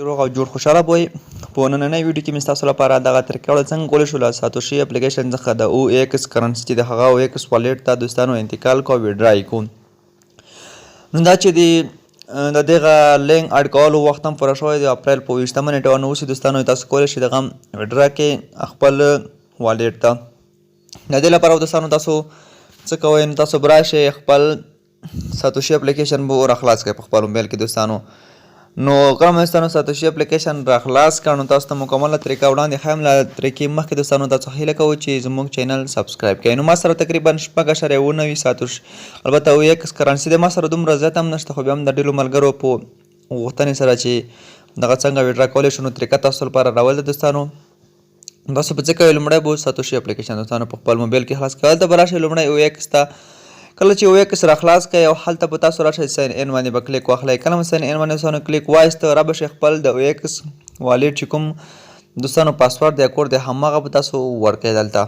روغ او جوړ خوشاله بوی په نننۍ ویډیو کې مې ستاسو لپاره دغه طریقه وړاندې څنګه کولی شو له ساتوشي اپلیکیشن څخه د او ایکس کرنسي چې د هغه او ایکس والټ ته دوستانو انتقال کو ویډرا یې کوو. نو دا چې د دغه لینک اډ کولو وخت هم پوره شوی د اپریل په 20 نیټه نو اوس دوستانو تاسو کولی شئ دغه ویډرا کې خپل والټ ته د دې لپاره دوستانو تاسو څه کوئ نو تاسو براشئ خپل ساتوشي اپلیکیشن به راخلاص کړئ په خپل موبایل کې دوستانو. نو کوم دوستانو ساتوشي اپلیکیشن راخلاص کړو تاسو ته مکمله طریقه وړاندې ښیم له طریقې مخکې دوستانو تاسو هیله کوو چې زموږ چینل سبسکرایب کړئ. نو ما سره تقریبا 6.9 ساتوشي البته او ایکس کرنسي د ما سره دومره زیات هم نشته خو بیا هم د ډېرو ملګرو په غوښتنې سره چې دغه څنګه ویډرا کولی شو نو طریقه تاسو لپاره راول ده دوستانو. تاسو په څه کوئ لومړی به ساتوشي اپلیکیشن دوستانو په خپل موبایل کې خلاص کړئ. هلته به راشئ لومړی او ایکس ته کله چې او ایکس راخلاص کړئ او هلته به تاسو راشئ ساین ان باندې به کلیک واخلئ. کله مو ساین ان باندې دوستانو کلیک وایسته را به شئ خپل د او ایکس والټ چې کوم دوستانو پاسورډ دی کوډ دی هماغه به تاسو ورکړئ. دلته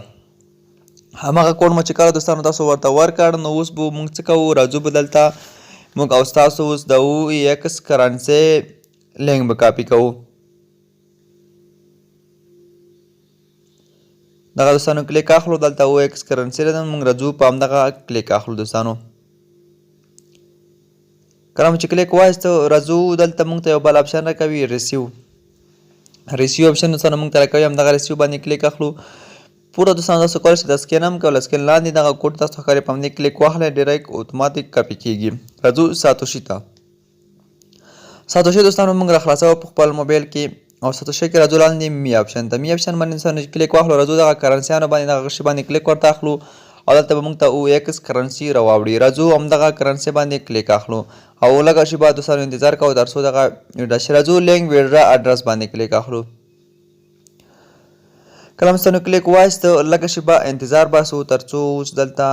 هماغه کوډ مو چې کله دوستانو تاسو ورته ورکړ نو اوس به موږ څه کوو راځو به دلته موږ او ستاسو اوس د او ایکس کرنسي لینک به کاپي کوو. دغه دوستانو کلیک اخلو دلته او ایکس کرنسي ده موږ راځو په همدغه کلیک اخلو دوستانو. کله مو چې کلیک وایسته راځو دلته موږ ته یو بل اپشن راکوي ریسیو اپشن دوستانو موږ ته راکوي همدغه ریسیو باندې کلیک اخلو. پوره دوستانو تاسو کولی شئ د سکین هم کولی سکین لاندې دغه کوډ تاسو ښکاري په همدې کلیک واخلئ ډایرکټ اتوماتیک کاپي کیږي. راځو ساتوشي ته ساتوشي دوستانو موږ راخلاصوو په خپل موبایل کې او ساتوشي کې راځو لاندې می اپشن ته می اپشن باندې دوستانو کلیک واخلو راځو دغه کرنسیانو باندې دغه شي باندې کلیک ورته اخلو او دلته به موږ ته او ایکس کرنسي راواوړي. راځو همدغه کرنسي باندې کلیک اخلو او لږه شیبه دوستانو انتظار کوو تر څو دغه ویډرا شي. راځو لینک ویډرا اډرس باندې کلیک اخلو. کله دوستانو کلیک وایسته لږه شیبه انتظار باسو تر څو اوس دلته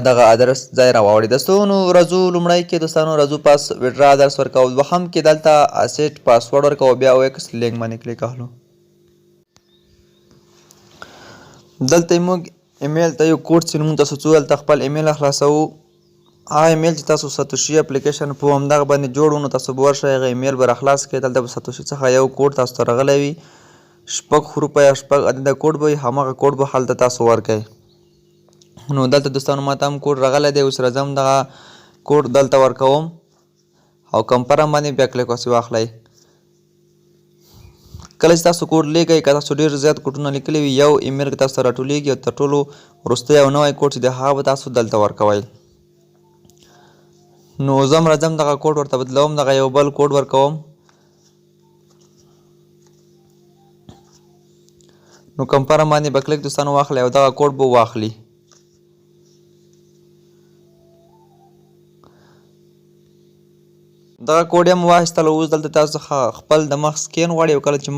دغه ادرس ځای راواوړي. دوستانو راځو لومړی کې دوستانو راځو پاس ویډرا ادرس ورکوو دوهم کې دلته اسیټ پاسورډ ورکوو بیا او ایکس لینک باندې کلیک اخلو. دلته موږ ایمیل ته یو کوډ چې موږ تاسو څو دلته خپل ایمیل خلاصوو هغه ایمیل چې تاسو ساتوشي اپلیکیشن په همدغه باندې جوړو نو تاسو به ورشئ هغه ایمیل به راخلاص کړئ. دلته به ساتوشي څخه یو کوډ تاسو ته راغلی وي 6 حروفه یا 6 عدده کوډ به وي هماغه کوډ به هلته تاسو ورکړئ. نو دلته دوستانو ما ته هم کوډ راغلی دی اوس راځم دغه کوډ دلته ورکوم او کمپرم باندې بیا کلیک وسې واخلئ. کله چې تاسو کوډ لیکئ که تاسو ډېر زیات کوډونه لیکلي وي یو ایمیل کې تاسو ته راټولیږي او تر ټولو وروستی او نوی کوډ چې دی هغه به تاسو دلته ورکوئ. نو زه هم راځم دغه کوډ ورته بدلوم دغه یو بل کوډ ورکوم. نو کمپرم باندې به کلیک دوستانو واخلئ او دغه کوډ به واخلي. دغه کوډ هم واخیستل اوس دلته تاسو خپل د مخ سکین غواړئ او کله چې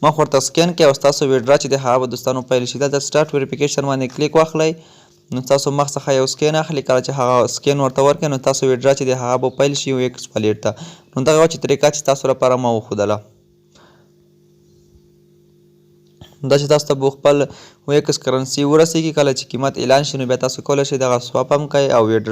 مخ ورته سکین کړئ او ستاسو ویډرا چې دی هغه به دوستانو پیل شي. دلته سټارټ ویریفیکیشن باندې کلیک واخلئ نو تاسو مخ څخه یو سکین اخلي کله چې هغه سکین ورته ورکړئ نو تاسو ویډرا چې دی هغه به پیل شي او ایکس والټ ته. نو دغه وه چې طریقه چې تاسو لپاره ما وښودله دا چې تاسو ته به خپل او ایکس کرنسي ورسیږي کله چې قیمت اعلان شي نو بیا تاسو کولی شئ دغه سواپ هم کوئ او ویډرا